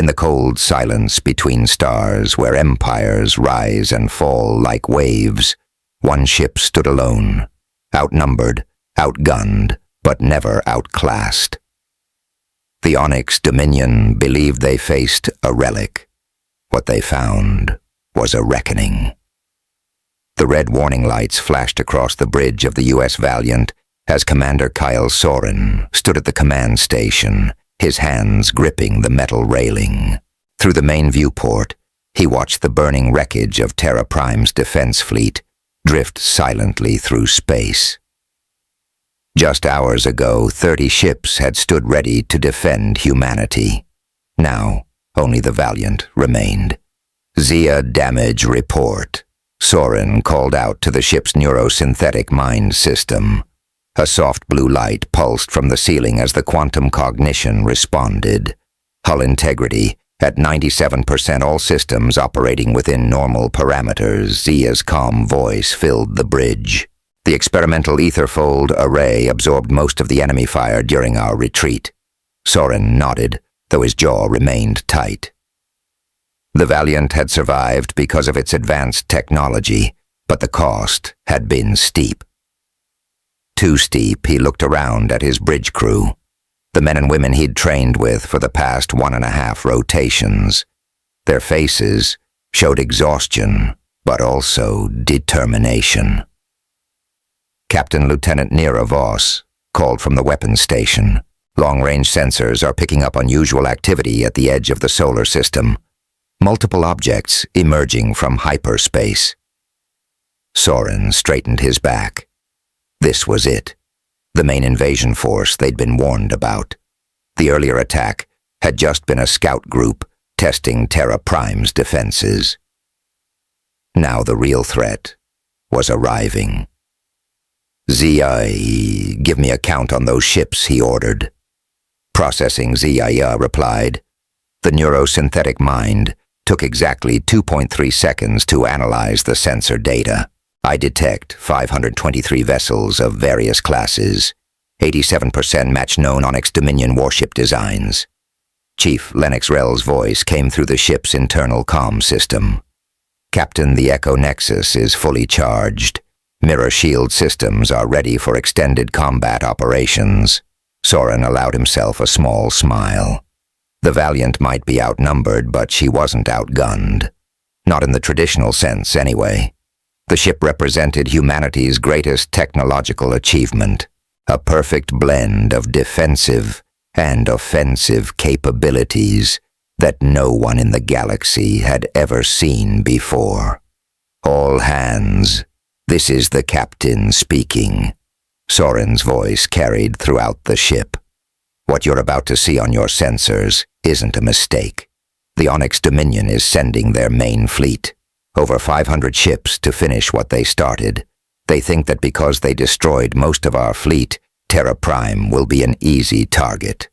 In the cold silence between stars where empires rise and fall like waves, one ship stood alone, outnumbered, outgunned, but never outclassed. The Onyx Dominion believed they faced a relic. What they found was a reckoning. The red warning lights flashed across the bridge of the U.S. Valiant as Commander Kyle Soren stood at the command station, his hands gripping the metal railing. Through the main viewport, he watched the burning wreckage of Terra Prime's defense fleet drift silently through space. Just hours ago, 30 ships had stood ready to defend humanity. Now, only the Valiant remained. Zia damage report. Soren called out to the ship's neurosynthetic mind system. A soft blue light pulsed from the ceiling as the quantum cognition responded. Hull integrity at 97%, all systems operating within normal parameters. Zia's calm voice filled the bridge. The experimental etherfold array absorbed most of the enemy fire during our retreat. Soren nodded, though his jaw remained tight. The Valiant had survived because of its advanced technology, but the cost had been steep. Too steep, he looked around at his bridge crew, the men and women he'd trained with for the past 1.5 rotations. Their faces showed exhaustion, but also determination. Captain Lieutenant Nira Voss called from the weapons station. Long-range sensors are picking up unusual activity at the edge of the solar system. Multiple objects emerging from hyperspace. Soren straightened his back. This was it. The main invasion force they'd been warned about. The earlier attack had just been a scout group testing Terra Prime's defenses. Now the real threat was arriving. Zia, give me a count on those ships, he ordered. Processing, Zia replied. The neurosynthetic mind took exactly 2.3 seconds to analyze the sensor data. I detect 523 vessels of various classes. 87% match known Onyx Dominion warship designs. Chief Lennox Rel's voice came through the ship's internal comm system. Captain, the Echo Nexus is fully charged. Mirror shield systems are ready for extended combat operations. Soren allowed himself a small smile. The Valiant might be outnumbered, but she wasn't outgunned. Not in the traditional sense, anyway. The ship represented humanity's greatest technological achievement, a perfect blend of defensive and offensive capabilities that no one in the galaxy had ever seen before. All hands, this is the captain speaking. Soren's voice carried throughout the ship. What you're about to see on your sensors isn't a mistake. The Onyx Dominion is sending their main fleet. Over 500 ships to finish what they started. They think that because they destroyed most of our fleet, Terra Prime will be an easy target.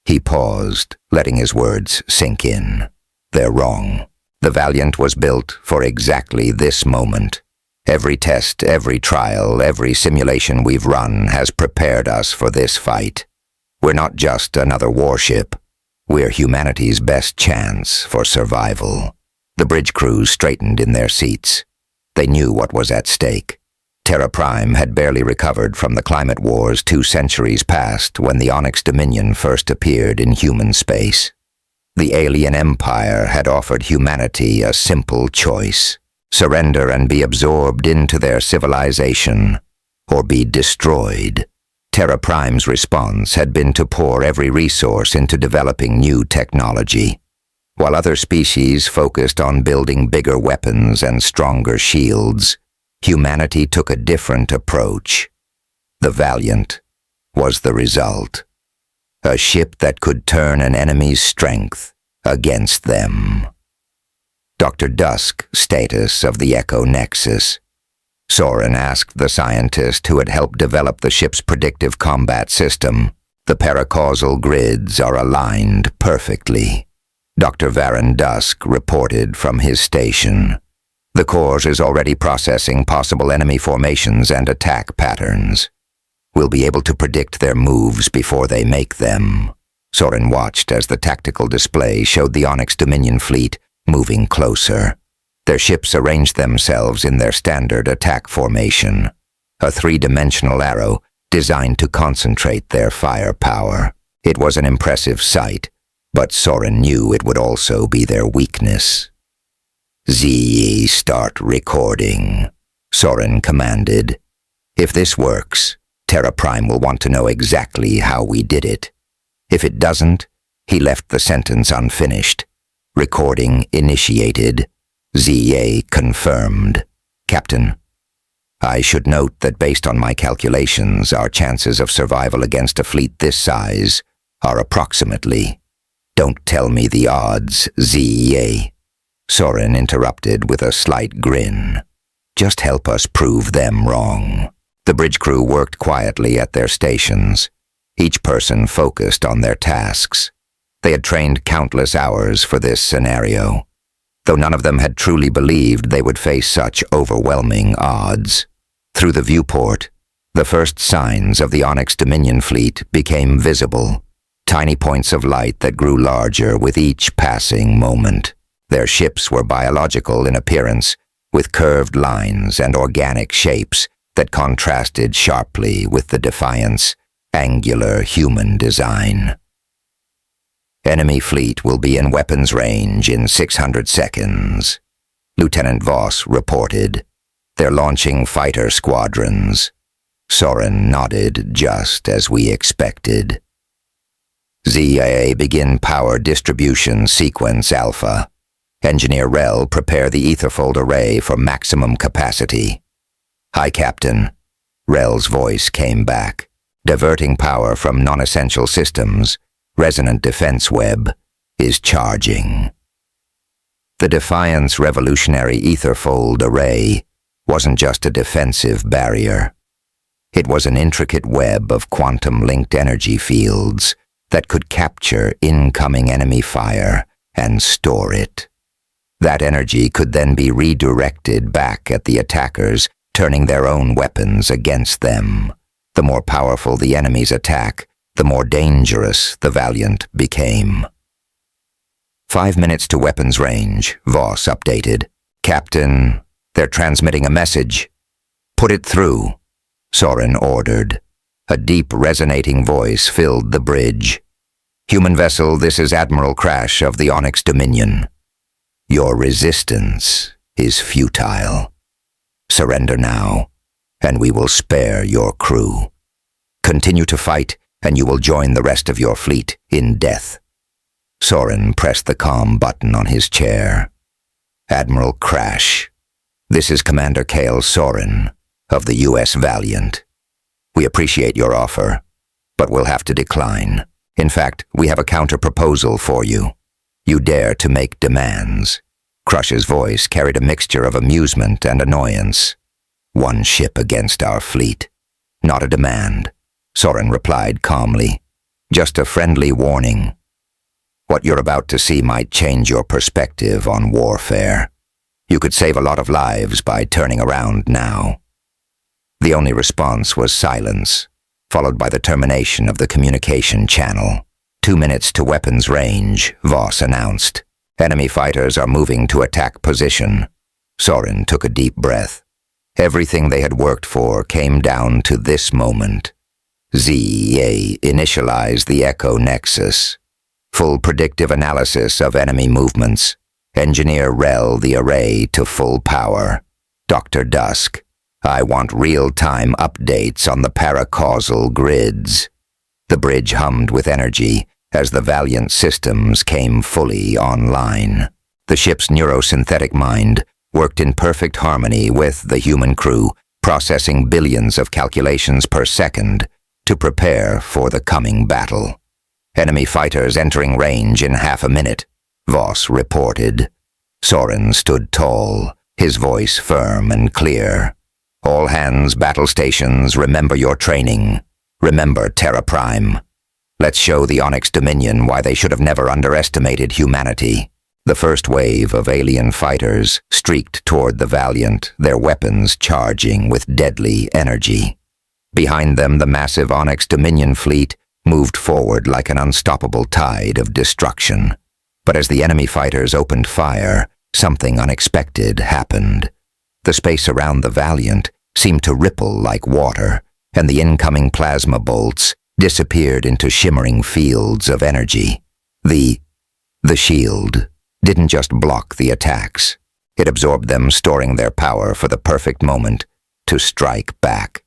He paused, letting his words sink in. They're wrong. The Valiant was built for exactly this moment. Every test, every trial, every simulation we've run has prepared us for this fight. We're not just another warship. We're humanity's best chance for survival. The bridge crews straightened in their seats. They knew what was at stake. Terra Prime had barely recovered from the climate wars 2 centuries past when the Onyx Dominion first appeared in human space. The alien empire had offered humanity a simple choice: surrender and be absorbed into their civilization, or be destroyed. Terra Prime's response had been to pour every resource into developing new technology. While other species focused on building bigger weapons and stronger shields, humanity took a different approach. The Valiant was the result. A ship that could turn an enemy's strength against them. Dr. Dusk, status of the Echo Nexus. Soren asked the scientist who had helped develop the ship's predictive combat system. The paracausal grids are aligned perfectly. Dr. Varen Dusk reported from his station. The Corps is already processing possible enemy formations and attack patterns. We'll be able to predict their moves before they make them. Soren watched as the tactical display showed the Onyx Dominion fleet moving closer. Their ships arranged themselves in their standard attack formation, a three-dimensional arrow designed to concentrate their firepower. It was an impressive sight, but Soren knew it would also be their weakness. "ZE, start recording," Soren commanded. "If this works, Terra Prime will want to know exactly how we did it. If it doesn't," he left the sentence unfinished. "Recording initiated. ZA confirmed. Captain, I should note that based on my calculations, our chances of survival against a fleet this size are approximately—" "Don't tell me the odds, ZA," Soren interrupted with a slight grin. "Just help us prove them wrong." The bridge crew worked quietly at their stations, each person focused on their tasks. They had trained countless hours for this scenario, though none of them had truly believed they would face such overwhelming odds. Through the viewport, the first signs of the Onyx Dominion fleet became visible, tiny points of light that grew larger with each passing moment. Their ships were biological in appearance, with curved lines and organic shapes that contrasted sharply with the Defiant's angular human design. "Enemy fleet will be in weapons range in 600 seconds, Lieutenant Voss reported. "They're launching fighter squadrons." Soren nodded, just as we expected. "ZIA, begin power distribution sequence Alpha. Engineer Rel, prepare the etherfold array for maximum capacity." "Hi, Captain." Rel's voice came back. "Diverting power from non-essential systems. Resonant defense web is charging." The Defiant's revolutionary etherfold array wasn't just a defensive barrier. It was an intricate web of quantum-linked energy fields that could capture incoming enemy fire and store it. That energy could then be redirected back at the attackers, turning their own weapons against them. The more powerful the enemy's attack, the more dangerous the Valiant became. 5 minutes to weapons range, Voss updated. "Captain, they're transmitting a message." "Put it through," Soren ordered. A deep, resonating voice filled the bridge. "Human vessel, this is Admiral Crash of the Onyx Dominion. Your resistance is futile. Surrender now, and we will spare your crew. Continue to fight, and you will join the rest of your fleet in death." Soren pressed the comm button on his chair. "Admiral Crash, this is Commander Cale Soren of the U.S. Valiant. We appreciate your offer, but we'll have to decline. In fact, we have a counter-proposal for you. You dare to make demands." Crush's voice carried a mixture of amusement and annoyance. "One ship against our fleet. Not a demand," Soren replied calmly. "Just a friendly warning. What you're about to see might change your perspective on warfare. You could save a lot of lives by turning around now." The only response was silence, followed by the termination of the communication channel. 2 minutes to weapons range, Voss announced. "Enemy fighters are moving to attack position." Soren took a deep breath. Everything they had worked for came down to this moment. ZEA initialized the Echo Nexus. Full predictive analysis of enemy movements. Engineer Rel the array to full power. Dr. Dusk, I want real-time updates on the paracausal grids. The bridge hummed with energy as the Valiant systems came fully online. The ship's neurosynthetic mind worked in perfect harmony with the human crew, processing billions of calculations per second to prepare for the coming battle. "Enemy fighters entering range in half a minute," Voss reported. Soren stood tall, his voice firm and clear. "All hands, battle stations, remember your training. Remember Terra Prime. Let's show the Onyx Dominion why they should have never underestimated humanity." The first wave of alien fighters streaked toward the Valiant, their weapons charging with deadly energy. Behind them, the massive Onyx Dominion fleet moved forward like an unstoppable tide of destruction. But as the enemy fighters opened fire, something unexpected happened. The space around the Valiant seemed to ripple like water, and the incoming plasma bolts disappeared into shimmering fields of energy. The shield didn't just block the attacks. It absorbed them, storing their power for the perfect moment to strike back.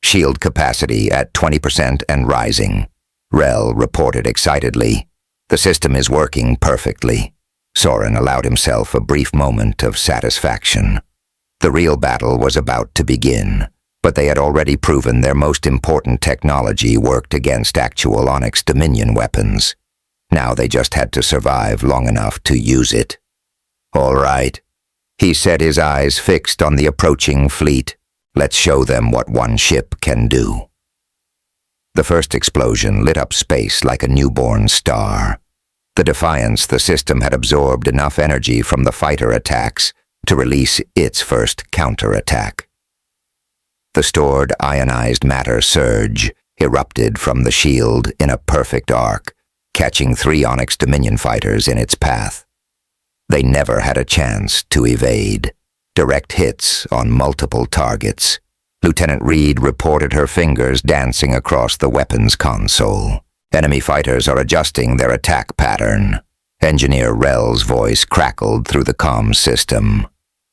Shield capacity at 20% and rising. Rel reported excitedly. The system is working perfectly. Soren allowed himself a brief moment of satisfaction. The real battle was about to begin, but they had already proven their most important technology worked against actual Onyx Dominion weapons. Now they just had to survive long enough to use it. "All right," he said, his eyes fixed on the approaching fleet. "Let's show them what one ship can do." The first explosion lit up space like a newborn star. The Defiance, the system had absorbed enough energy from the fighter attacks to release its first counterattack. The stored ionized matter surge erupted from the shield in a perfect arc, catching 3 Onyx Dominion fighters in its path. They never had a chance to evade. Direct hits on multiple targets. Lieutenant Reed reported her fingers dancing across the weapons console. Enemy fighters are adjusting their attack pattern. Engineer Rel's voice crackled through the comms system.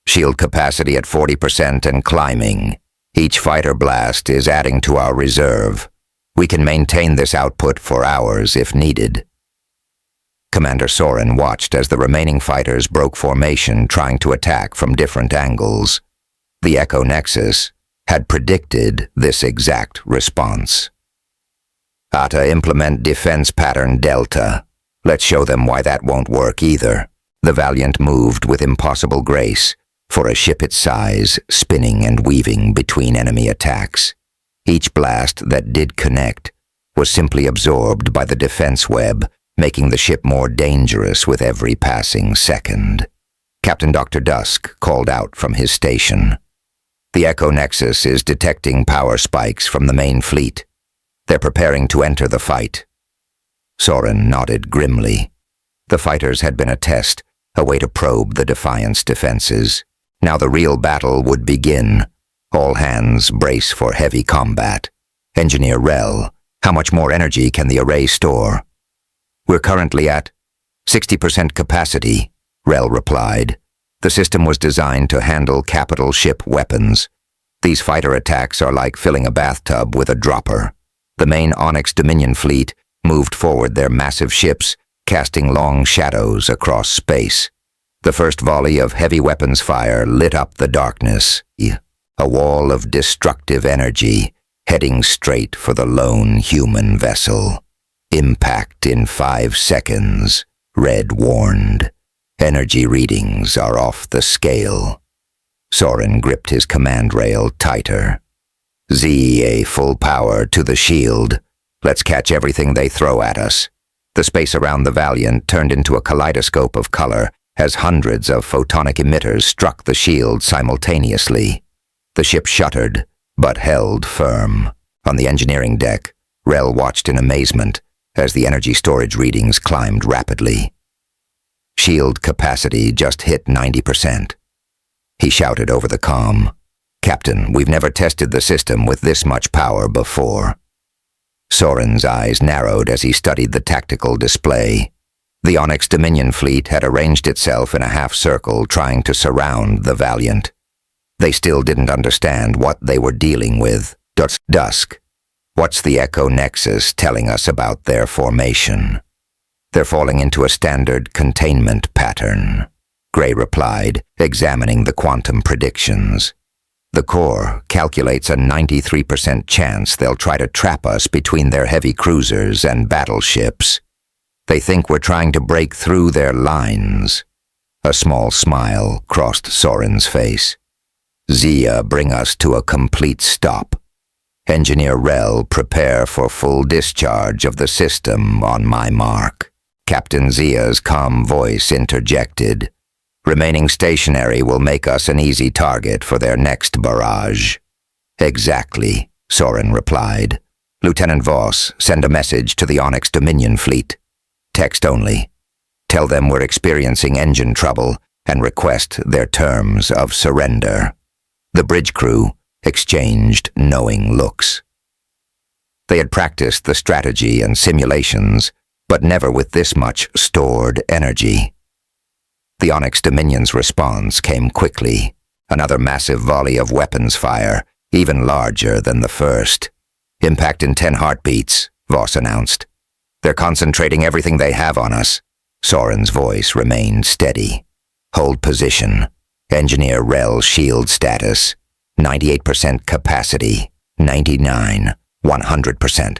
"Shield capacity at 40% and climbing. Each fighter blast is adding to our reserve. We can maintain this output for hours if needed." Commander Soren watched as the remaining fighters broke formation, trying to attack from different angles. The Echo Nexus had predicted this exact response. "ATA implement defense pattern Delta. Let's show them why that won't work either." The Valiant moved with impossible grace, for a ship its size, spinning and weaving between enemy attacks. Each blast that did connect was simply absorbed by the defense web, making the ship more dangerous with every passing second. Captain Dr. Dusk called out from his station. "The Echo Nexus is detecting power spikes from the main fleet. They're preparing to enter the fight." Soren nodded grimly. The fighters had been a test, a way to probe the Defiance defenses. Now the real battle would begin. All hands brace for heavy combat. Engineer Rel, how much more energy can the array store? "We're currently at 60% capacity," Rel replied. The system was designed to handle capital ship weapons. These fighter attacks are like filling a bathtub with a dropper. The main Onyx Dominion fleet moved forward their massive ships, casting long shadows across space. The first volley of heavy weapons fire lit up the darkness, a wall of destructive energy heading straight for the lone human vessel. "Impact in 5 seconds, Red warned. Energy readings are off the scale." Soren gripped his command rail tighter. "ZA full power to the shield. Let's catch everything they throw at us." The space around the Valiant turned into a kaleidoscope of color as hundreds of photonic emitters struck the shield simultaneously. The ship shuddered, but held firm. On the engineering deck, Rel watched in amazement as the energy storage readings climbed rapidly. "Shield capacity just hit 90%. He shouted over the comm. "Captain, we've never tested the system with this much power before." Soren's eyes narrowed as he studied the tactical display. The Onyx Dominion fleet had arranged itself in a half-circle, trying to surround the Valiant. They still didn't understand what they were dealing with. "Dusk, what's the Echo Nexus telling us about their formation?" "They're falling into a standard containment pattern," Gray replied, examining the quantum predictions. "The core calculates a 93% chance they'll try to trap us between their heavy cruisers and battleships. They think we're trying to break through their lines." A small smile crossed Soren's face. "Zia, bring us to a complete stop. Engineer Rel, prepare for full discharge of the system on my mark." Captain Zia's calm voice interjected. "Remaining stationary will make us an easy target for their next barrage." "Exactly," Soren replied. Lieutenant Voss, send a message to the Onyx Dominion fleet. Text only. Tell them we're experiencing engine trouble and request their terms of surrender. The bridge crew exchanged knowing looks. They had practiced the strategy and simulations, but never with this much stored energy. The Onyx Dominion's response came quickly, another massive volley of weapons fire, even larger than the first. Impact in 10 heartbeats, Voss announced. They're concentrating everything they have on us. Soren's voice remained steady. Hold position. Engineer Rel shield status. 98% capacity. 99. 100%.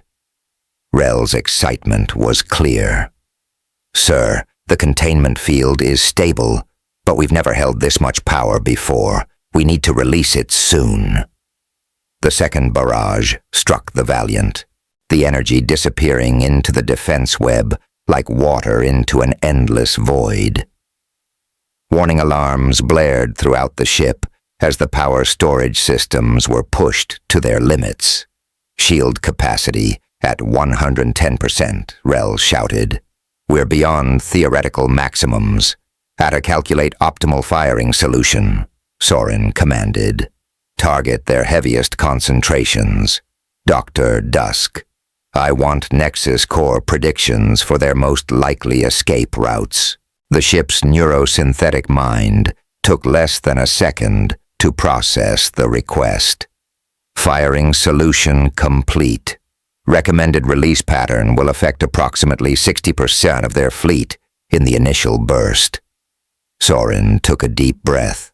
Rel's excitement was clear. Sir, the containment field is stable, but we've never held this much power before. We need to release it soon. The second barrage struck the Valiant, the energy disappearing into the defense web like water into an endless void. Warning alarms blared throughout the ship as the power storage systems were pushed to their limits. Shield capacity at 110%, Rel shouted. We're beyond theoretical maximums. How to calculate optimal firing solution, Soren commanded. Target their heaviest concentrations. Dr. Dusk. I want Nexus Core predictions for their most likely escape routes. The ship's neurosynthetic mind took less than a second to process the request. Firing solution complete. Recommended release pattern will affect approximately 60% of their fleet in the initial burst. Soren took a deep breath.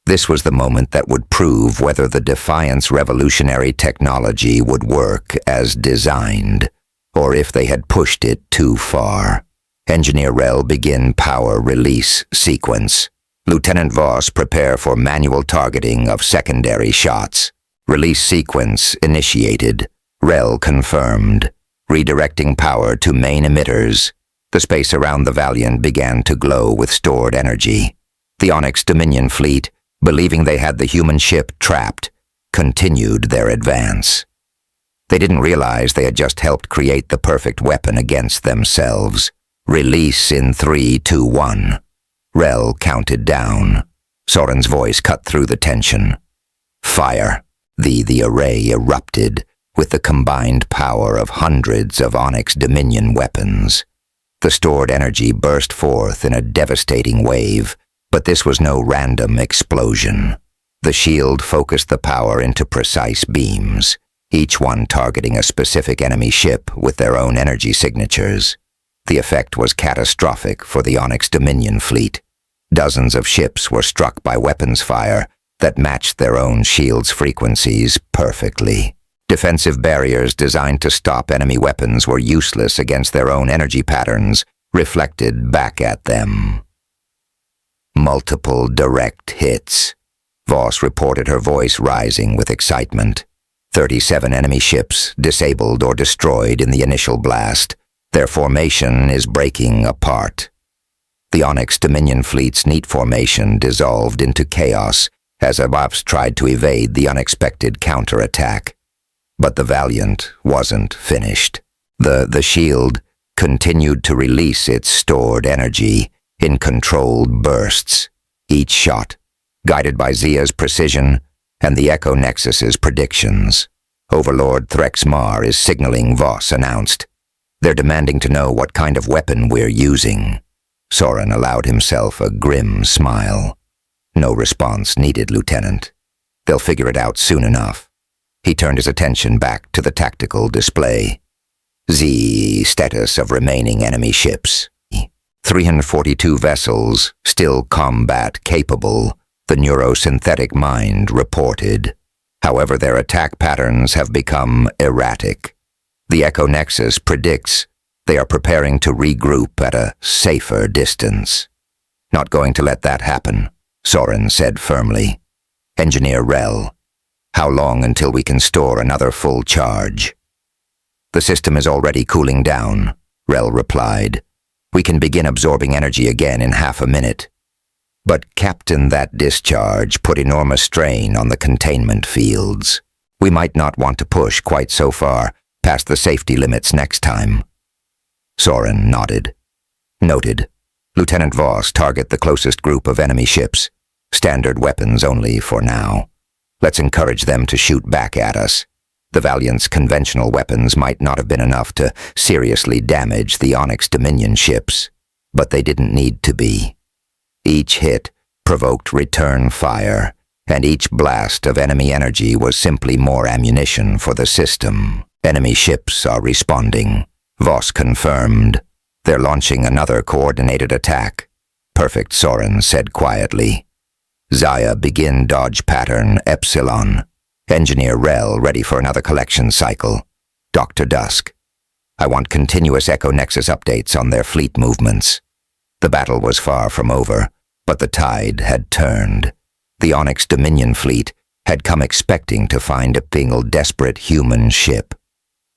This was the moment that would prove whether the Defiant's revolutionary technology would work as designed, or if they had pushed it too far. Engineer Rel begin power release sequence. Lieutenant Voss prepare for manual targeting of secondary shots. Release sequence initiated. Rel confirmed. Redirecting power to main emitters. The space around the Valiant began to glow with stored energy. The Onyx Dominion fleet, believing they had the human ship trapped, continued their advance. They didn't realize they had just helped create the perfect weapon against themselves. Release in 3, 2, 1. Rel counted down. Soren's voice cut through the tension. Fire. The array erupted with the combined power of hundreds of Onyx Dominion weapons. The stored energy burst forth in a devastating wave, but this was no random explosion. The shield focused the power into precise beams, each one targeting a specific enemy ship with their own energy signatures. The effect was catastrophic for the Onyx Dominion fleet. Dozens of ships were struck by weapons fire that matched their own shield's frequencies perfectly. Defensive barriers designed to stop enemy weapons were useless against their own energy patterns, reflected back at them. Multiple direct hits. Voss reported, her voice rising with excitement. 37 enemy ships disabled or destroyed in the initial blast. Their formation is breaking apart. The Onyx Dominion fleet's neat formation dissolved into chaos as Voss tried to evade the unexpected counterattack. But the Valiant wasn't finished. The shield continued to release its stored energy in controlled bursts, each shot guided by Zia's precision and the Echo Nexus's predictions. Overlord Threxmar is signaling, Voss announced. They're demanding to know what kind of weapon we're using. Soren allowed himself a grim smile. No response needed, Lieutenant. They'll figure it out soon enough. He turned his attention back to the tactical display. Z status of remaining enemy ships. 342 vessels, still combat capable, the neurosynthetic mind reported. However, their attack patterns have become erratic. The Echo Nexus predicts they are preparing to regroup at a safer distance. Not going to let that happen, Soren said firmly. Engineer Rel, how long until we can store another full charge? The system is already cooling down, Rel replied. We can begin absorbing energy again in half a minute. But Captain, that discharge put enormous strain on the containment fields. We might not want to push quite so far Past the safety limits next time. Soren nodded. Noted. Lieutenant Voss, target the closest group of enemy ships. Standard weapons only for now. Let's encourage them to shoot back at us. The Valiant's conventional weapons might not have been enough to seriously damage the Onyx Dominion ships, but they didn't need to be. Each hit provoked return fire, and each blast of enemy energy was simply more ammunition for the system. Enemy ships are responding. Voss confirmed. They're launching another coordinated attack. Perfect, Soren said quietly. Zaya, begin dodge pattern Epsilon. Engineer Rel, ready for another collection cycle. Dr. Dusk. I want continuous Echo Nexus updates on their fleet movements. The battle was far from over, but the tide had turned. The Onyx Dominion fleet had come expecting to find a single desperate human ship.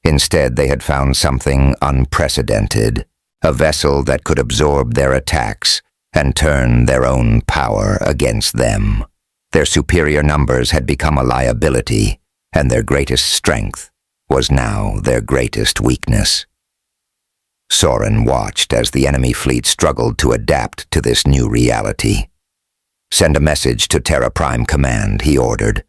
Instead, they had found something unprecedented, a vessel that could absorb their attacks and turn their own power against them. Their superior numbers had become a liability, and their greatest strength was now their greatest weakness. Soren watched as the enemy fleet struggled to adapt to this new reality. Send a message to Terra Prime Command, he ordered.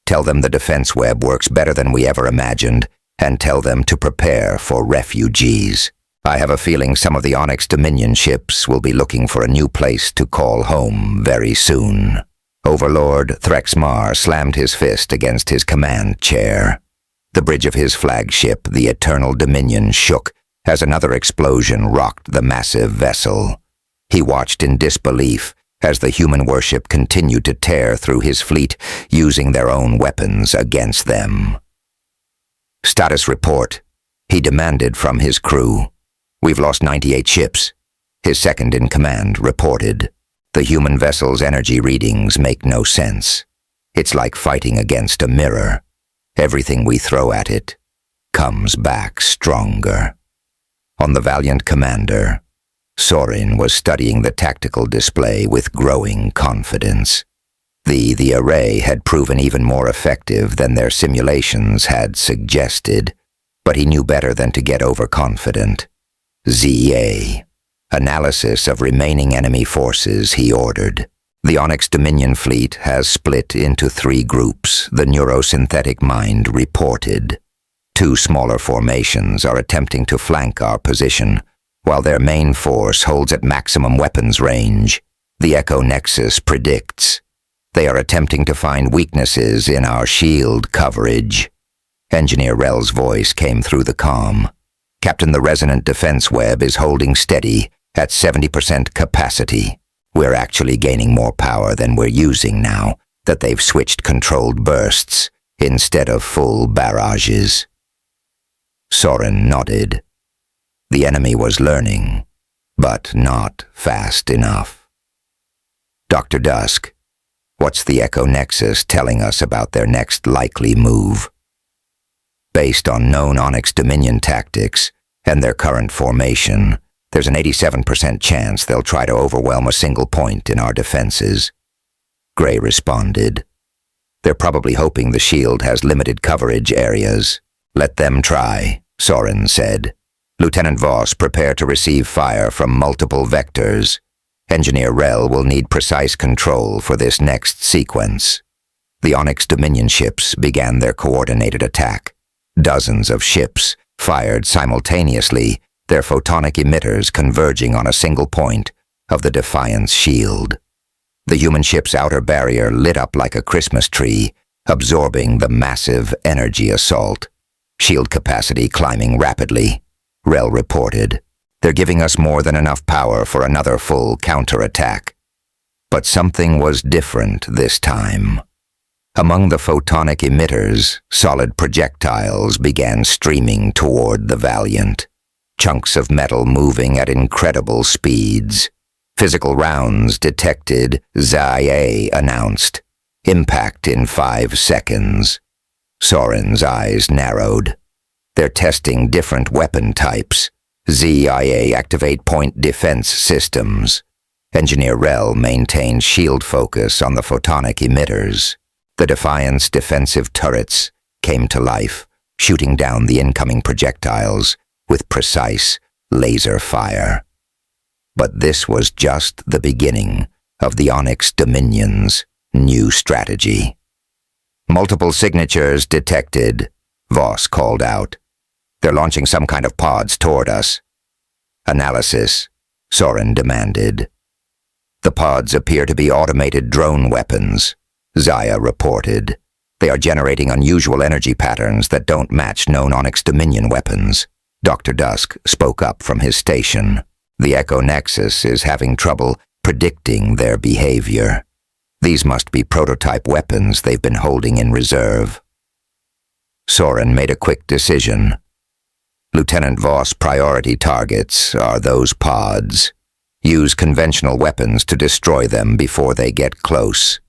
Tell them the defense web works better than we ever imagined, and tell them to prepare for refugees. I have a feeling some of the Onyx Dominion ships will be looking for a new place to call home very soon. Overlord Threxmar slammed his fist against his command chair. The bridge of his flagship, the Eternal Dominion, shook as another explosion rocked the massive vessel. He watched in disbelief as the human warship continued to tear through his fleet, using their own weapons against them. Status report, he demanded from his crew. We've lost 98 ships. His second-in-command reported. The human vessel's energy readings make no sense. It's like fighting against a mirror. Everything we throw at it comes back stronger. On the Valiant Commander, Soren was studying the tactical display with growing confidence. The array had proven even more effective than their simulations had suggested, but he knew better than to get overconfident. ZA. Analysis of remaining enemy forces, he ordered. The Onyx Dominion fleet has split into 3 groups, the neurosynthetic mind reported. 2 smaller formations are attempting to flank our position, while their main force holds at maximum weapons range. The Echo Nexus predicts. They are attempting to find weaknesses in our shield coverage. Engineer Rel's voice came through the comm. Captain, the resonant defense web is holding steady at 70% capacity. We're actually gaining more power than we're using now that they've switched controlled bursts instead of full barrages. Soren nodded. The enemy was learning, but not fast enough. Dr. Dusk, what's the Echo Nexus telling us about their next likely move? Based on known Onyx Dominion tactics and their current formation, there's an 87% chance they'll try to overwhelm a single point in our defenses. Gray responded. They're probably hoping the shield has limited coverage areas. Let them try, Soren said. Lieutenant Voss, prepare to receive fire from multiple vectors. Engineer Rel will need precise control for this next sequence. The Onyx Dominion ships began their coordinated attack. Dozens of ships fired simultaneously, their photonic emitters converging on a single point of the Defiance shield. The human ship's outer barrier lit up like a Christmas tree, absorbing the massive energy assault. Shield capacity climbing rapidly, Rel reported. They're giving us more than enough power for another full counterattack. But something was different this time. Among the photonic emitters, solid projectiles began streaming toward the Valiant. Chunks of metal moving at incredible speeds. Physical rounds detected, Zia announced. Impact in 5 seconds. Soren's eyes narrowed. They're testing different weapon types. ZIA activate point defense systems. Engineer Rel maintained shield focus on the photonic emitters. The Defiance defensive turrets came to life, shooting down the incoming projectiles with precise laser fire. But this was just the beginning of the Onyx Dominion's new strategy. "Multiple signatures detected," Voss called out. "They're launching some kind of pods toward us." "Analysis," Soren demanded. "The pods appear to be automated drone weapons," Zaya reported. "They are generating unusual energy patterns that don't match known Onyx Dominion weapons." Dr. Dusk spoke up from his station. "The Echo Nexus is having trouble predicting their behavior. These must be prototype weapons they've been holding in reserve." Soren made a quick decision. "Lieutenant Voss' priority targets are those pods. Use conventional weapons to destroy them before they get close.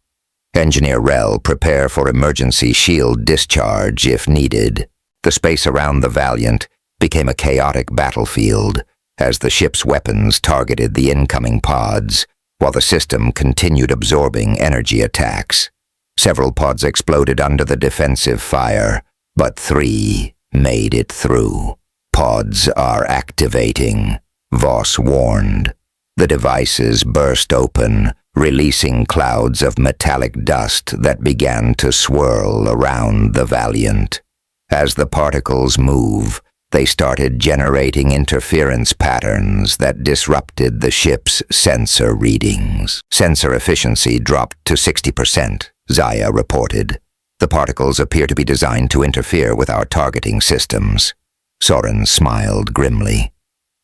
Engineer Rel, prepare for emergency shield discharge if needed." The space around the Valiant became a chaotic battlefield as the ship's weapons targeted the incoming pods, while the system continued absorbing energy attacks. Several pods exploded under the defensive fire, but 3 made it through. "Pods are activating," Voss warned. The devices burst open, releasing clouds of metallic dust that began to swirl around the Valiant. As the particles moved, they started generating interference patterns that disrupted the ship's sensor readings. "Sensor efficiency dropped to 60%, Zaya reported. "The particles appear to be designed to interfere with our targeting systems." Soren smiled grimly.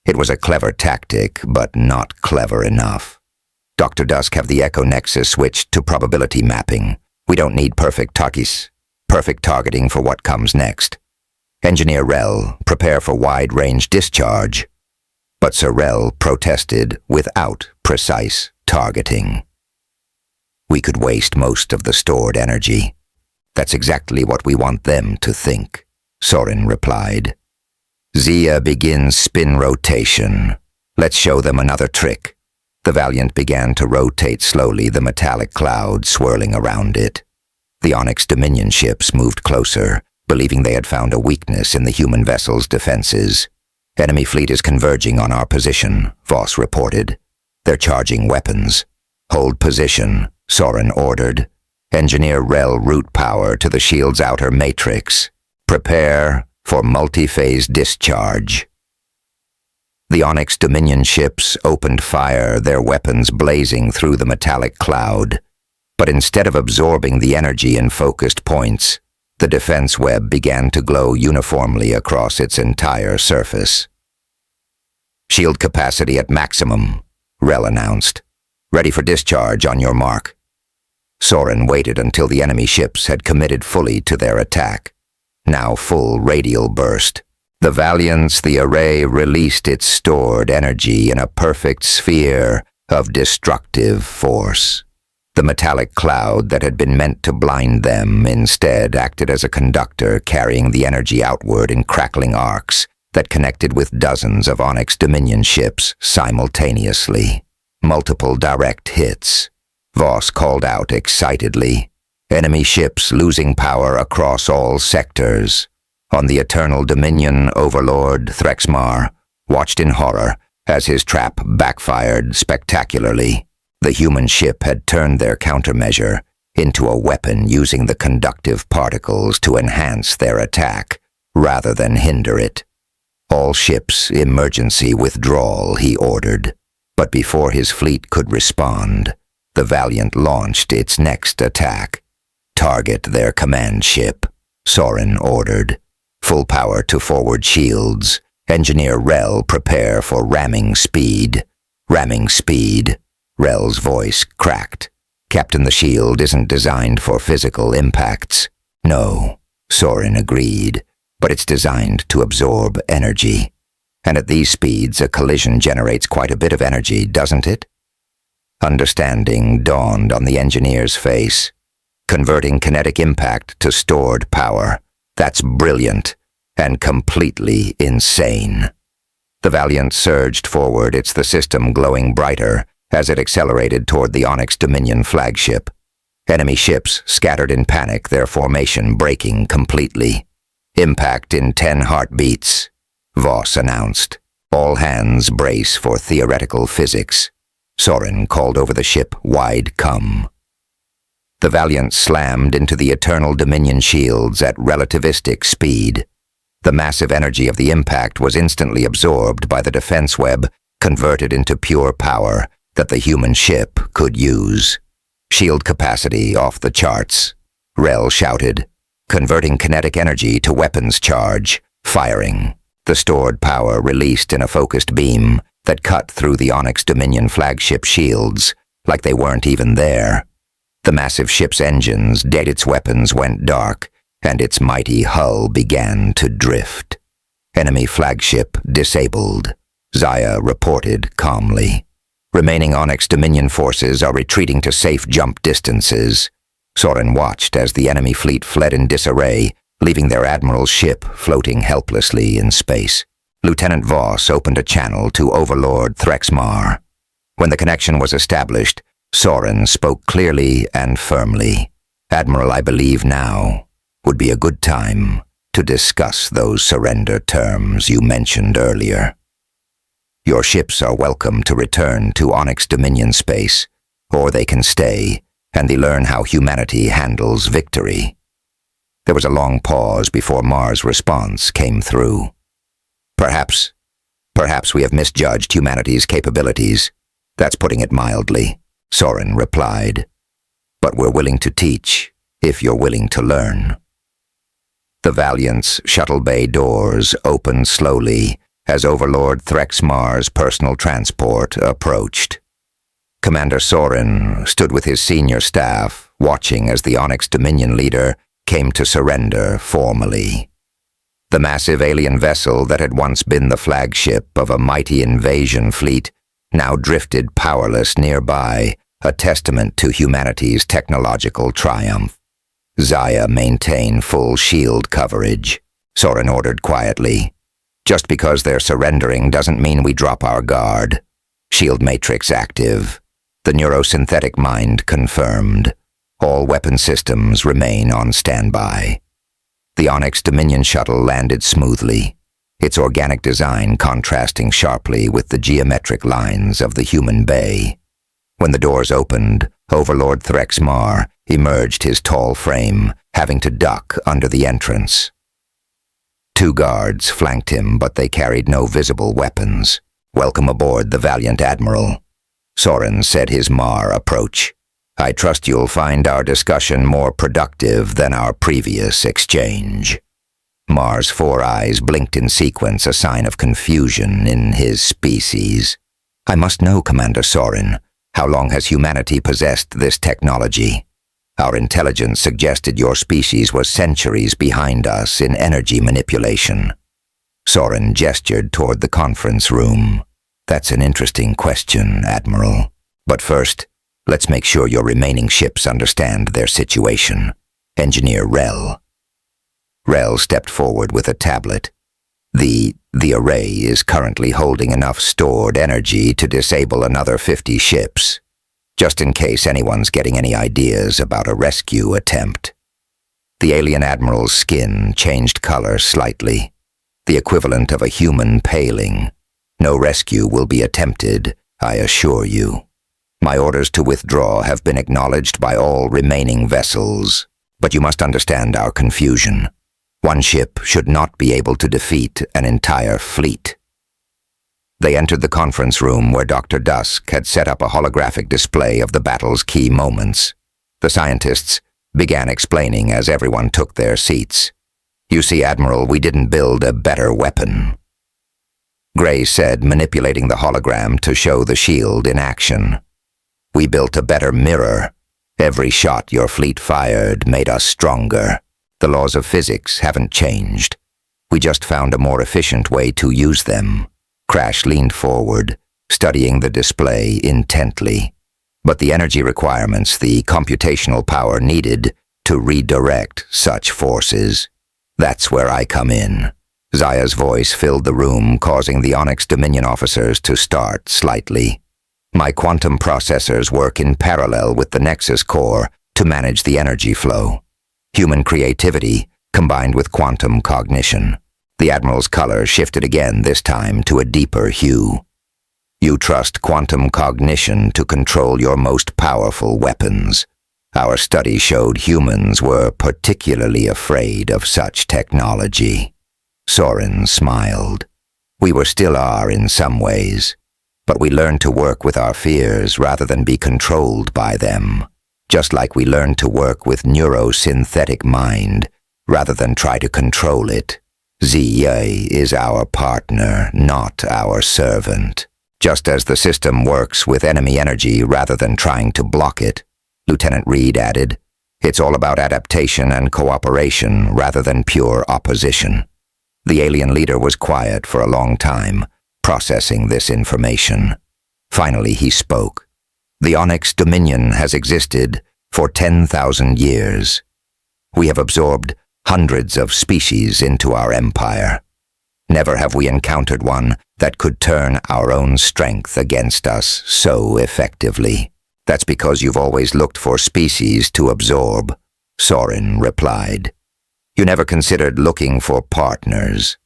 It was a clever tactic, but not clever enough. "Dr. Dusk, have the Echo Nexus switched to probability mapping. We don't need perfect targeting for what comes next. Engineer Rel, prepare for wide-range discharge." But Sir Rel protested without precise targeting. "We could waste most of the stored energy. That's exactly what we want them to think," Soren replied. "Zia begins spin rotation. Let's show them another trick." The Valiant began to rotate slowly, the metallic cloud swirling around it. The Onyx Dominion ships moved closer, believing they had found a weakness in the human vessel's defenses. "Enemy fleet is converging on our position," Voss reported. "They're charging weapons." "Hold position," Soren ordered. "Engineer Rel route power to the shield's outer matrix. Prepare for multi-phase discharge." The Onyx Dominion ships opened fire, their weapons blazing through the metallic cloud. But instead of absorbing the energy in focused points, the defense web began to glow uniformly across its entire surface. "Shield capacity at maximum," Rel announced. "Ready for discharge on your mark." Soren waited until the enemy ships had committed fully to their attack. Now full radial burst. The Valiance, the array released its stored energy in a perfect sphere of destructive force. The metallic cloud that had been meant to blind them instead acted as a conductor, carrying the energy outward in crackling arcs that connected with dozens of Onyx Dominion ships simultaneously. Multiple direct hits. Voss called out excitedly. Enemy ships losing power across all sectors. On the Eternal Dominion, Overlord Threxmar watched in horror as his trap backfired spectacularly. The human ship had turned their countermeasure into a weapon, using the conductive particles to enhance their attack rather than hinder it. "All ships, emergency withdrawal," he ordered. But before his fleet could respond, the Valiant launched its next attack. "Target their command ship," Soren ordered. "Full power to forward shields. Engineer Rel, prepare for ramming speed." "Ramming speed." Rel's voice cracked. "Captain, the shield isn't designed for physical impacts." "No," Soren agreed, "but it's designed to absorb energy. And at these speeds, a collision generates quite a bit of energy, doesn't it?" Understanding dawned on the engineer's face. "Converting kinetic impact to stored power. That's brilliant and completely insane." The Valiant surged forward, the system glowing brighter as it accelerated toward the Onyx Dominion flagship. Enemy ships scattered in panic, their formation breaking completely. Impact in 10 heartbeats, Voss announced. All hands brace for theoretical physics. Soren called over the ship wide come. The Valiant slammed into the Eternal Dominion shields at relativistic speed. The massive energy of the impact was instantly absorbed by the defense web, converted into pure power that the human ship could use. Shield capacity off the charts, Rel shouted, converting kinetic energy to weapons charge, firing. The stored power released in a focused beam that cut through the Onyx Dominion flagship shields like they weren't even there. The massive ship's engines dead, its weapons went dark, and its mighty hull began to drift. Enemy flagship disabled, Zaya reported calmly. Remaining Onyx Dominion forces are retreating to safe jump distances. Soren watched as the enemy fleet fled in disarray, leaving their admiral's ship floating helplessly in space. Lieutenant Voss opened a channel to Overlord Threxmar. When the connection was established, Soren spoke clearly and firmly. Admiral, I believe now would be a good time to discuss those surrender terms you mentioned earlier. Your ships are welcome to return to Onyx Dominion space, or they can stay and learn how humanity handles victory. There was a long pause before Mars' response came through. Perhaps we have misjudged humanity's capabilities. That's putting it mildly, Soren replied. But we're willing to teach, if you're willing to learn. The Valiant's shuttle bay doors opened slowly as Overlord Threxmar's personal transport approached. Commander Soren stood with his senior staff, watching as the Onyx Dominion leader came to surrender formally. The massive alien vessel that had once been the flagship of a mighty invasion fleet now drifted powerless nearby, a testament to humanity's technological triumph. Zaya, maintain full shield coverage, Soren ordered quietly. Just because they're surrendering doesn't mean we drop our guard. Shield matrix active. The neurosynthetic mind confirmed. All weapon systems remain on standby. The Onyx Dominion shuttle landed smoothly, its organic design contrasting sharply with the geometric lines of the human bay. When the doors opened, Overlord Threxmar emerged, his tall frame having to duck under the entrance. 2 guards flanked him, but they carried no visible weapons. Welcome aboard the Valiant Admiral, Soren said, his Mar approach. I trust you'll find our discussion more productive than our previous exchange. Mar's 4 eyes blinked in sequence, a sign of confusion in his species. I must know, Commander Soren, how long has humanity possessed this technology? Our intelligence suggested your species was centuries behind us in energy manipulation. Soren gestured toward the conference room. That's an interesting question, Admiral. But first, let's make sure your remaining ships understand their situation. Engineer Rel. Rel stepped forward with a tablet. The array is currently holding enough stored energy to disable another 50 ships, just in case anyone's getting any ideas about a rescue attempt. The alien admiral's skin changed color slightly, the equivalent of a human paling. No rescue will be attempted, I assure you. My orders to withdraw have been acknowledged by all remaining vessels, but you must understand our confusion. One ship should not be able to defeat an entire fleet. They entered the conference room where Dr. Dusk had set up a holographic display of the battle's key moments. The scientists began explaining as everyone took their seats. You see, Admiral, we didn't build a better weapon, Gray said, manipulating the hologram to show the shield in action. We built a better mirror. Every shot your fleet fired made us stronger. The laws of physics haven't changed. We just found a more efficient way to use them. Crash leaned forward, studying the display intently. But the energy requirements, the computational power needed to redirect such forces. That's where I come in. Zaya's voice filled the room, causing the Onyx Dominion officers to start slightly. My quantum processors work in parallel with the Nexus core to manage the energy flow. Human creativity combined with quantum cognition. The Admiral's color shifted again, this time to a deeper hue. You trust quantum cognition to control your most powerful weapons. Our study showed humans were particularly afraid of such technology. Soren smiled. We still are in some ways, but we learned to work with our fears rather than be controlled by them, just like we learned to work with neurosynthetic mind rather than try to control it. ZA is our partner, not our servant. Just as the system works with enemy energy rather than trying to block it, Lieutenant Reed added, it's all about adaptation and cooperation rather than pure opposition. The alien leader was quiet for a long time, processing this information. Finally, he spoke. The Onyx Dominion has existed for 10,000 years. We have absorbed hundreds of species into our empire. Never have we encountered one that could turn our own strength against us so effectively. That's because you've always looked for species to absorb, Soren replied. You never considered looking for partners.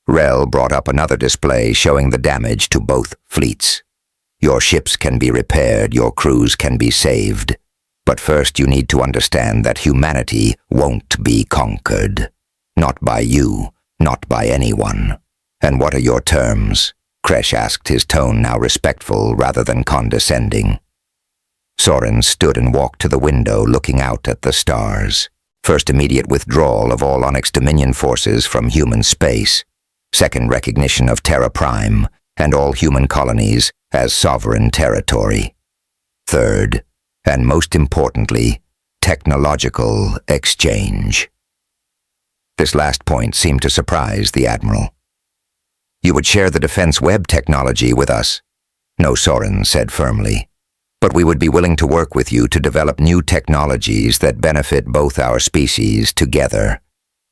Rel brought up another display showing the damage to both fleets. Your ships can be repaired, your crews can be saved. But first you need to understand that humanity won't be conquered. Not by you, not by anyone. And what are your terms? Kresh asked, his tone now respectful rather than condescending. Soren stood and walked to the window, looking out at the stars. First, immediate withdrawal of all Onyx Dominion forces from human space. Second, recognition of Terra Prime and all human colonies as sovereign territory. Third, and most importantly, technological exchange. This last point seemed to surprise the Admiral. You would share the defense web technology with us? No, Soren said firmly. But we would be willing to work with you to develop new technologies that benefit both our species together,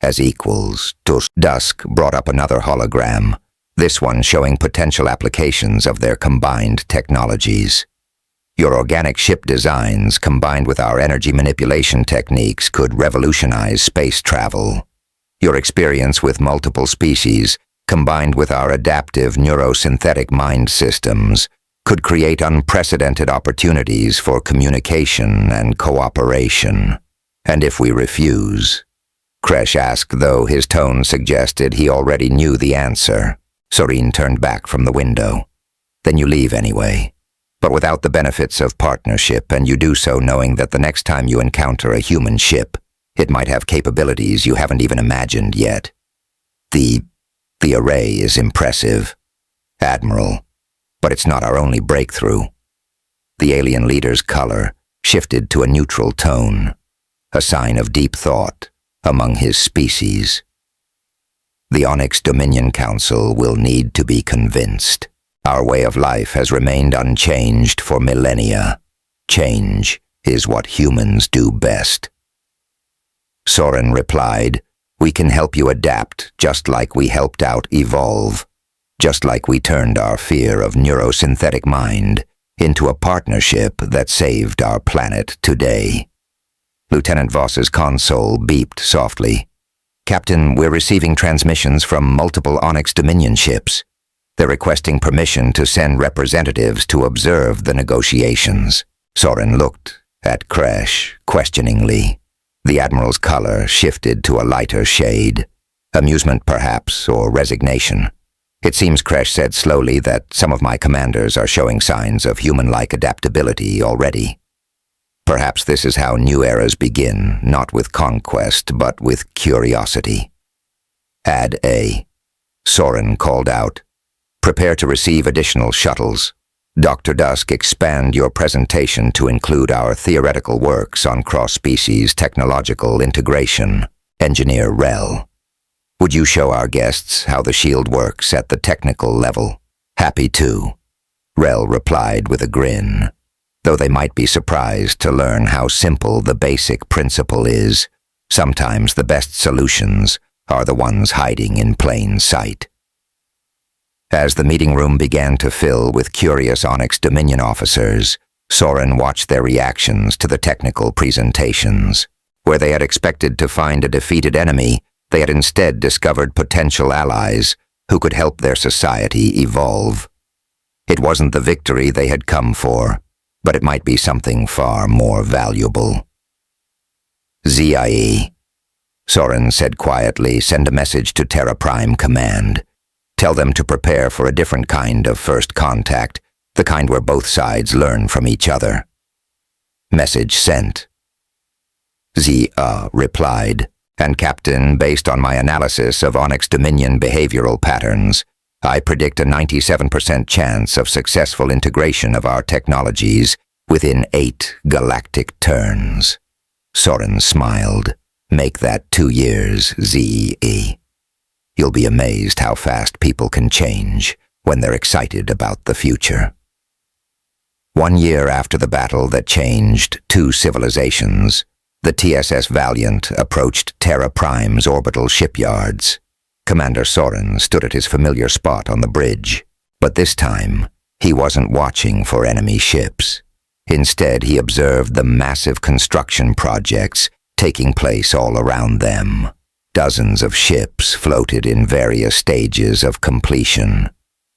as equals. Dusk brought up another hologram, this one showing potential applications of their combined technologies. Your organic ship designs, combined with our energy manipulation techniques, could revolutionize space travel. Your experience with multiple species, combined with our adaptive neurosynthetic mind systems, could create unprecedented opportunities for communication and cooperation. And if we refuse? Kresh asked, though his tone suggested he already knew the answer. Soren turned back from the window. Then you leave anyway. But without the benefits of partnership, and you do so knowing that the next time you encounter a human ship, it might have capabilities you haven't even imagined yet. The array is impressive, Admiral. But it's not our only breakthrough. The alien leader's color shifted to a neutral tone, a sign of deep thought among his species. The Onyx Dominion Council will need to be convinced. Our way of life has remained unchanged for millennia. Change is what humans do best. Soren replied, we can help you adapt just like we helped out evolve. Just like we turned our fear of neurosynthetic mind into a partnership that saved our planet today. Lieutenant Voss's console beeped softly. Captain, we're receiving transmissions from multiple Onyx Dominion ships. They're requesting permission to send representatives to observe the negotiations. Soren looked at Kresh questioningly. The Admiral's color shifted to a lighter shade. Amusement, perhaps, or resignation. It seems, Kresh said slowly, that some of my commanders are showing signs of human-like adaptability already. Perhaps this is how new eras begin, not with conquest, but with curiosity. Add A. Soren called out. Prepare to receive additional shuttles. Dr. Dusk, expand your presentation to include our theoretical works on cross-species technological integration. Engineer Rel. Would you show our guests how the shield works at the technical level? Happy to. Rel replied with a grin. Though they might be surprised to learn how simple the basic principle is, sometimes the best solutions are the ones hiding in plain sight. As the meeting room began to fill with curious Onyx Dominion officers, Soren watched their reactions to the technical presentations. Where they had expected to find a defeated enemy, They had instead discovered potential allies who could help their society evolve. It wasn't the victory they had come for, but it might be something far more valuable. ZIE, Soren said quietly, send a message to Terra Prime Command. Tell them to prepare for a different kind of first contact, the kind where both sides learn from each other. Message sent. ZIA replied, and Captain, based on my analysis of Onyx Dominion behavioral patterns, I predict a 97% chance of successful integration of our technologies within 8 galactic turns. Soren smiled. Make that 2 years, ZE. You'll be amazed how fast people can change when they're excited about the future. 1 year after the battle that changed 2 civilizations, the TSS Valiant approached Terra Prime's orbital shipyards. Commander Soren stood at his familiar spot on the bridge, but this time, he wasn't watching for enemy ships. Instead, he observed the massive construction projects taking place all around them. Dozens of ships floated in various stages of completion,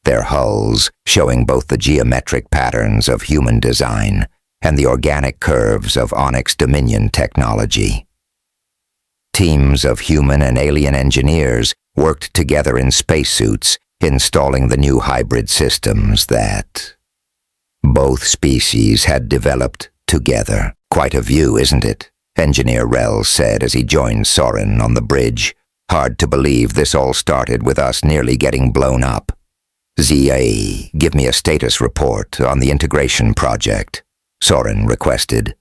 their hulls showing both the geometric patterns of human design and the organic curves of Onyx Dominion technology. Teams of human and alien engineers worked together in spacesuits, installing the new hybrid systems that both species had developed together. Quite a view, isn't it? Engineer Rel said as he joined Soren on the bridge. Hard to believe this all started with us nearly getting blown up. ZIE, give me a status report on the integration project, Soren requested.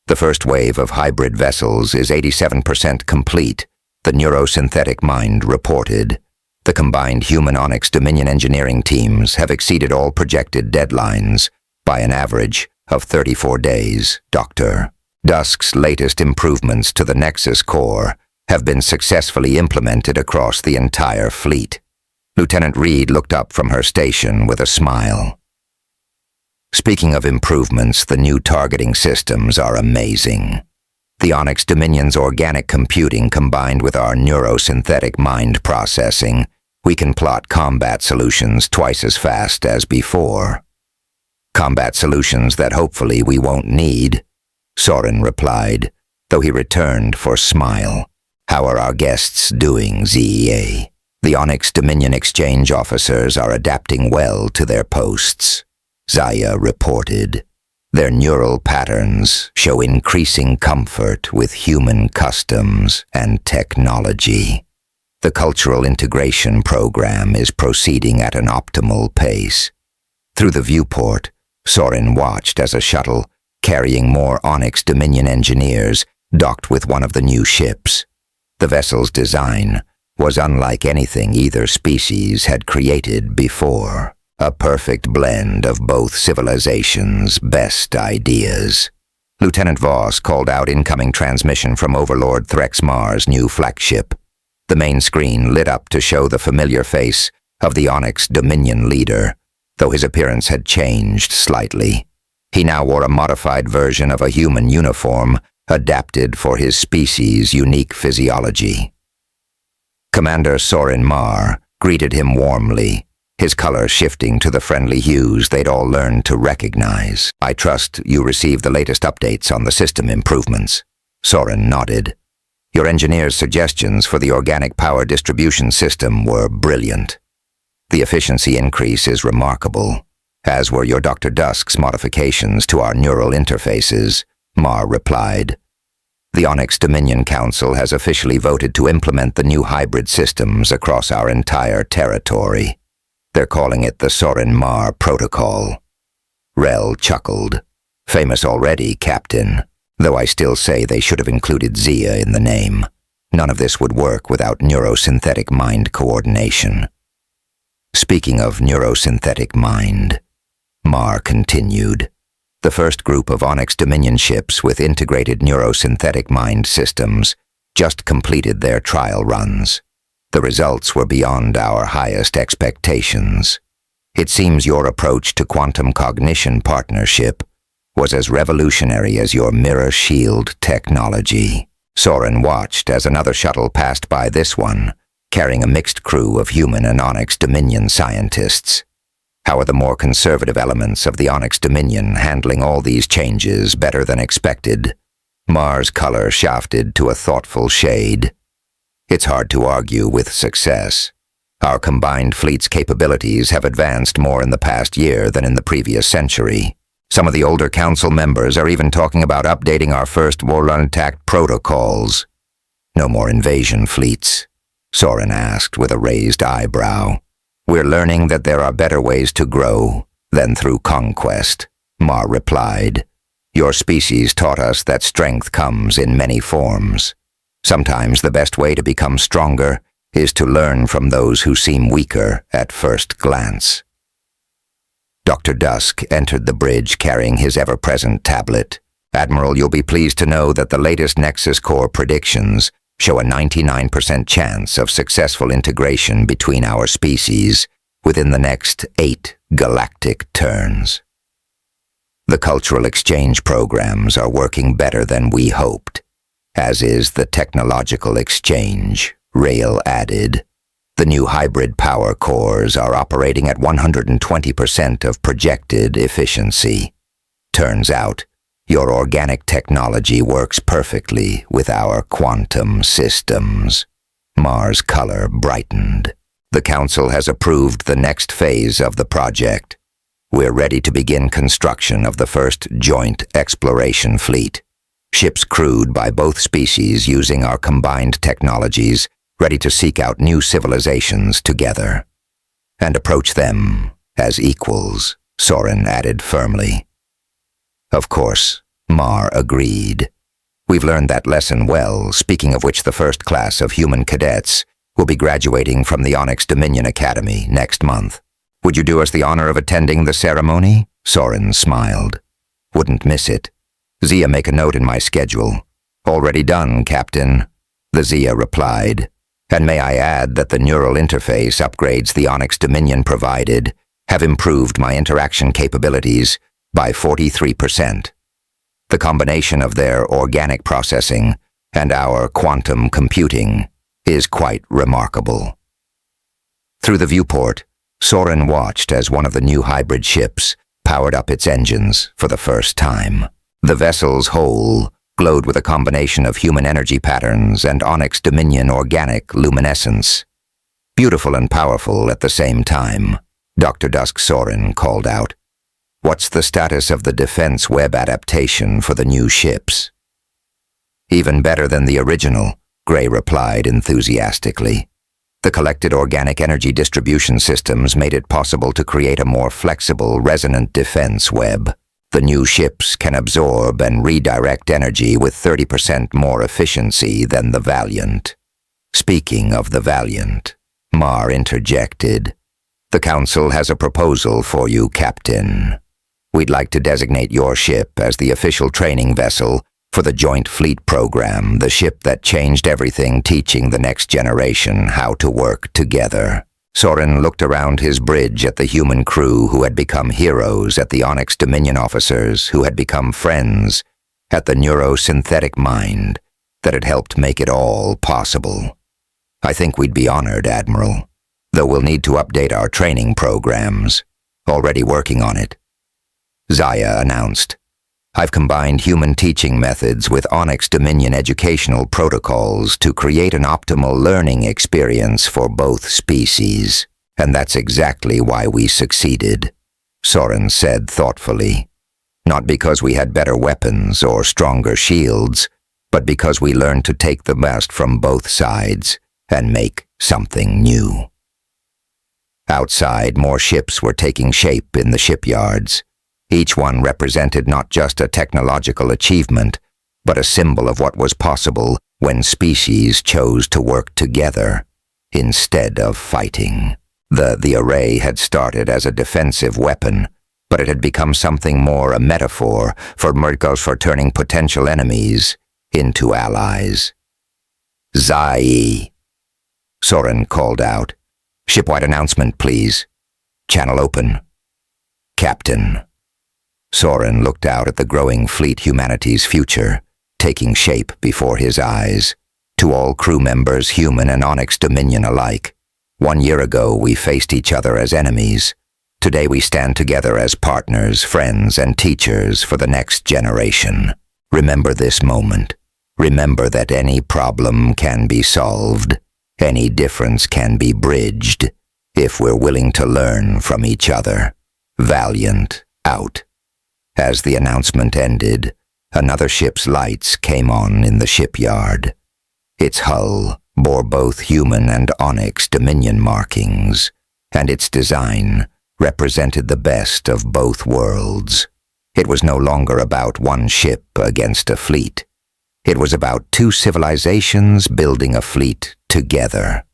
The first wave of hybrid vessels is 87% complete, the neurosynthetic mind reported. The combined human Onyx Dominion engineering teams have exceeded all projected deadlines by an average of 34 days, Dr. Dusk's latest improvements to the Nexus core have been successfully implemented across the entire fleet. Lieutenant Reed looked up from her station with a smile. Speaking of improvements, the new targeting systems are amazing. The Onyx Dominion's organic computing combined with our neurosynthetic mind processing, we can plot combat solutions twice as fast as before. Combat solutions that hopefully we won't need, Soren replied, though he returned for smile. How are our guests doing, ZEA? The Onyx Dominion exchange officers are adapting well to their posts, Zaya reported. Their neural patterns show increasing comfort with human customs and technology. The cultural integration program is proceeding at an optimal pace. Through the viewport, Soren watched as a shuttle carrying more Onyx Dominion engineers docked with one of the new ships. The vessel's design was unlike anything either species had created before. A perfect blend of both civilizations' best ideas. Lieutenant Voss called out incoming transmission from Overlord Threxmar's new flagship. The main screen lit up to show the familiar face of the Onyx Dominion leader, though his appearance had changed slightly. He now wore a modified version of a human uniform adapted for his species' unique physiology. Commander Soren Mar greeted him warmly, his color shifting to the friendly hues they'd all learned to recognize. I trust you received the latest updates on the system improvements. Soren nodded. Your engineer's suggestions for the organic power distribution system were brilliant. The efficiency increase is remarkable, as were your Dr. Dusk's modifications to our neural interfaces, Mar replied. The Onyx Dominion Council has officially voted to implement the new hybrid systems across our entire territory. They're calling it the Soren Mar Protocol. Rel chuckled. Famous already, Captain, though I still say they should have included Zia in the name. None of this would work without neurosynthetic mind coordination. Speaking of neurosynthetic mind, Mar continued. The first group of Onyx Dominion ships with integrated neurosynthetic mind systems just completed their trial runs. The results were beyond our highest expectations. It seems your approach to quantum cognition partnership was as revolutionary as your mirror shield technology. Soren watched as another shuttle passed by this one, carrying a mixed crew of human and Onyx Dominion scientists. How are the more conservative elements of the Onyx Dominion handling all these changes better than expected? Mar's color shafted to a thoughtful shade. It's hard to argue with success. Our combined fleet's capabilities have advanced more in the past year than in the previous century. Some of the older council members are even talking about updating our first war-attack protocols. No more invasion fleets, Soren asked with a raised eyebrow. We're learning that there are better ways to grow than through conquest, Mar replied. Your species taught us that strength comes in many forms. Sometimes the best way to become stronger is to learn from those who seem weaker at first glance. Dr. Dusk entered the bridge carrying his ever-present tablet. Admiral, you'll be pleased to know that the latest Nexus Core predictions show a 99% chance of successful integration between our species within the next 8 galactic turns. The cultural exchange programs are working better than we hoped, as is the technological exchange, Rail added. The new hybrid power cores are operating at 120% of projected efficiency. Turns out, your organic technology works perfectly with our quantum systems. Mar's color brightened. The Council has approved the next phase of the project. We're ready to begin construction of the first joint exploration fleet. Ships crewed by both species using our combined technologies, ready to seek out new civilizations together. And approach them as equals, Soren added firmly. Of course, Mar agreed. We've learned that lesson well, speaking of which the first class of human cadets will be graduating from the Onyx Dominion Academy next month. Would you do us the honor of attending the ceremony? Soren smiled. Wouldn't miss it. Zia, make a note in my schedule. Already done, Captain, the Zia replied. And may I add that the neural interface upgrades the Onyx Dominion provided have improved my interaction capabilities by 43%. The combination of their organic processing and our quantum computing is quite remarkable. Through the viewport, Soren watched as one of the new hybrid ships powered up its engines for the first time. The vessel's hull glowed with a combination of human energy patterns and Onyx Dominion organic luminescence. Beautiful and powerful at the same time, Dr. Dusk Soren called out. What's the status of the defense web adaptation for the new ships? Even better than the original, Gray replied enthusiastically. The collected organic energy distribution systems made it possible to create a more flexible, resonant defense web. The new ships can absorb and redirect energy with 30% more efficiency than the Valiant. Speaking of the Valiant, Mar interjected. The Council has a proposal for you, Captain. We'd like to designate your ship as the official training vessel for the Joint Fleet Program, the ship that changed everything, teaching the next generation how to work together. Soren looked around his bridge at the human crew who had become heroes, at the Onyx Dominion officers who had become friends, at the neurosynthetic mind that had helped make it all possible. I think we'd be honored, Admiral, though we'll need to update our training programs. Already working on it. Zaya announced. I've combined human teaching methods with Onyx Dominion educational protocols to create an optimal learning experience for both species. And that's exactly why we succeeded, Soren said thoughtfully. Not because we had better weapons or stronger shields, but because we learned to take the best from both sides and make something new. Outside, more ships were taking shape in the shipyards. Each one represented not just a technological achievement, but a symbol of what was possible when species chose to work together instead of fighting. The array had started as a defensive weapon, but it had become something more, a metaphor for miracles for turning potential enemies into allies. Zai, Soren called out. Shipwide announcement, please. Channel open. Captain. Soren looked out at the growing fleet humanity's future, taking shape before his eyes. To all crew members, human and Onyx Dominion alike. 1 year ago, we faced each other as enemies. Today we stand together as partners, friends, and teachers for the next generation. Remember this moment. Remember that any problem can be solved. Any difference can be bridged if we're willing to learn from each other. Valiant, out. As the announcement ended, another ship's lights came on in the shipyard. Its hull bore both human and Onyx Dominion markings, and its design represented the best of both worlds. It was no longer about one ship against a fleet. It was about two civilizations building a fleet together.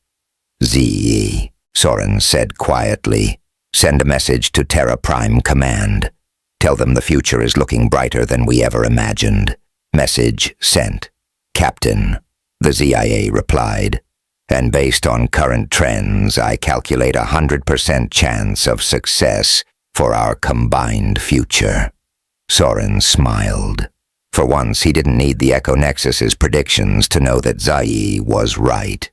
ZE, Soren said quietly. Send a message to Terra Prime Command. Tell them the future is looking brighter than we ever imagined. Message sent. Captain, the ZIA replied. And based on current trends, I calculate 100% chance of success for our combined future. Soren smiled. For once, he didn't need the Echo Nexus's predictions to know that ZIE was right.